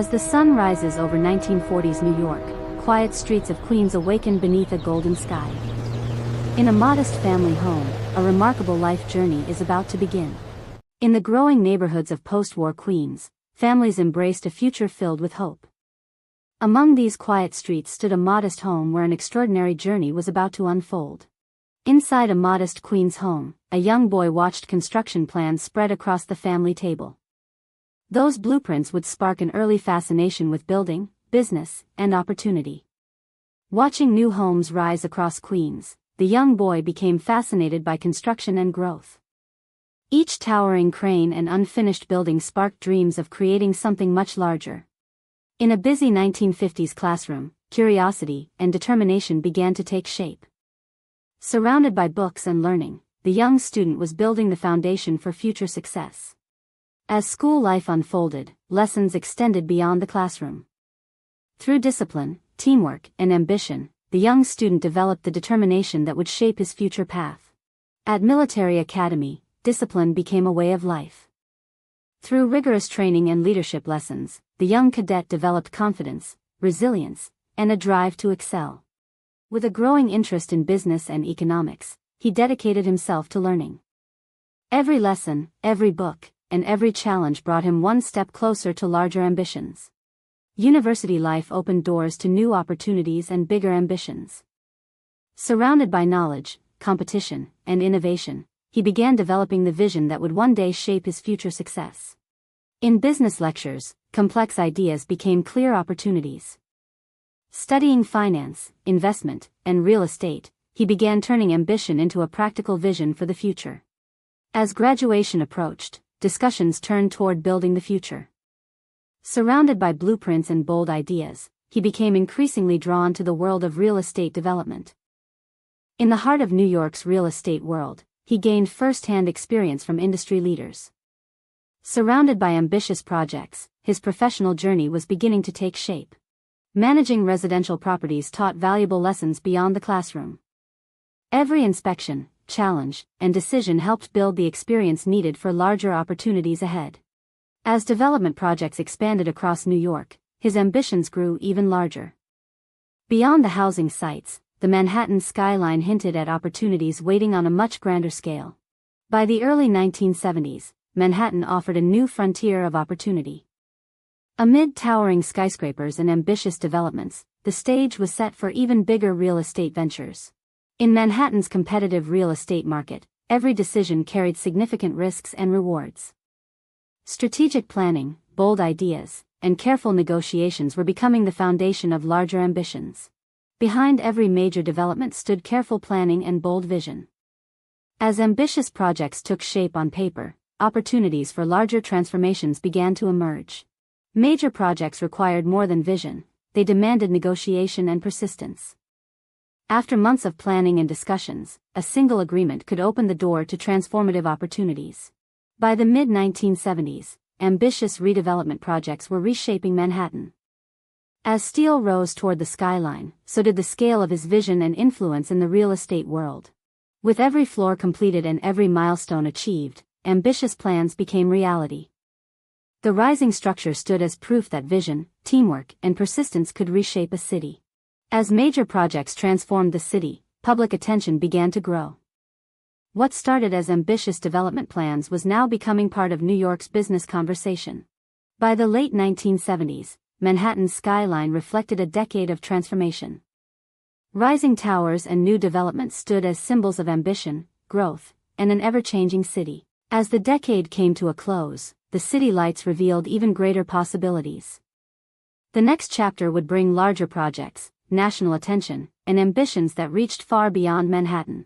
As the sun rises over 1940s New York, quiet streets of Queens awaken beneath a golden sky. In a modest family home, a remarkable life journey is about to begin. In the growing neighborhoods of post-war Queens, families embraced a future filled with hope. Among these quiet streets stood a modest home where an extraordinary journey was about to unfold. Inside a modest Queens home, a young boy watched construction plans spread across the family table. Those blueprints would spark an early fascination with building, business, and opportunity. Watching new homes rise across Queens, the young boy became fascinated by construction and growth. Each towering crane and unfinished building sparked dreams of creating something much larger. In a busy 1950s classroom, curiosity and determination began to take shape. Surrounded by books and learning, the young student was building the foundation for future success. As school life unfolded, lessons extended beyond the classroom. Through discipline, teamwork, and ambition, the young student developed the determination that would shape his future path. At Military Academy, discipline became a way of life. Through rigorous training and leadership lessons, the young cadet developed confidence, resilience, and a drive to excel. With a growing interest in business and economics, he dedicated himself to learning. Every lesson, every book, and every challenge brought him one step closer to larger ambitions. University life opened doors to new opportunities and bigger ambitions. Surrounded by knowledge, competition, and innovation, he began developing the vision that would one day shape his future success. In business lectures, complex ideas became clear opportunities. Studying finance, investment, and real estate, he began turning ambition into a practical vision for the future. As graduation approached, discussions turned toward building the future. Surrounded by blueprints and bold ideas, he became increasingly drawn to the world of real estate development. In the heart of New York's real estate world, he gained first-hand experience from industry leaders. Surrounded by ambitious projects, his professional journey was beginning to take shape. Managing residential properties taught valuable lessons beyond the classroom. Every inspection, challenge, and decision helped build the experience needed for larger opportunities ahead. As development projects expanded across New York, his ambitions grew even larger. Beyond the housing sites, the Manhattan skyline hinted at opportunities waiting on a much grander scale. By the early 1970s, Manhattan offered a new frontier of opportunity. Amid towering skyscrapers and ambitious developments, the stage was set for even bigger real estate ventures. In Manhattan's competitive real estate market, every decision carried significant risks and rewards. Strategic planning, bold ideas, and careful negotiations were becoming the foundation of larger ambitions. Behind every major development stood careful planning and bold vision. As ambitious projects took shape on paper, opportunities for larger transformations began to emerge. Major projects required more than vision, they demanded negotiation and persistence. After months of planning and discussions, a single agreement could open the door to transformative opportunities. By the mid-1970s, ambitious redevelopment projects were reshaping Manhattan. As Steele rose toward the skyline, so did the scale of his vision and influence in the real estate world. With every floor completed and every milestone achieved, ambitious plans became reality. The rising structure stood as proof that vision, teamwork, and persistence could reshape a city. As major projects transformed the city, public attention began to grow. What started as ambitious development plans was now becoming part of New York's business conversation. By the late 1970s, Manhattan's skyline reflected a decade of transformation. Rising towers and new developments stood as symbols of ambition, growth, and an ever-changing city. As the decade came to a close, the city lights revealed even greater possibilities. The next chapter would bring larger projects, national attention, and ambitions that reached far beyond Manhattan.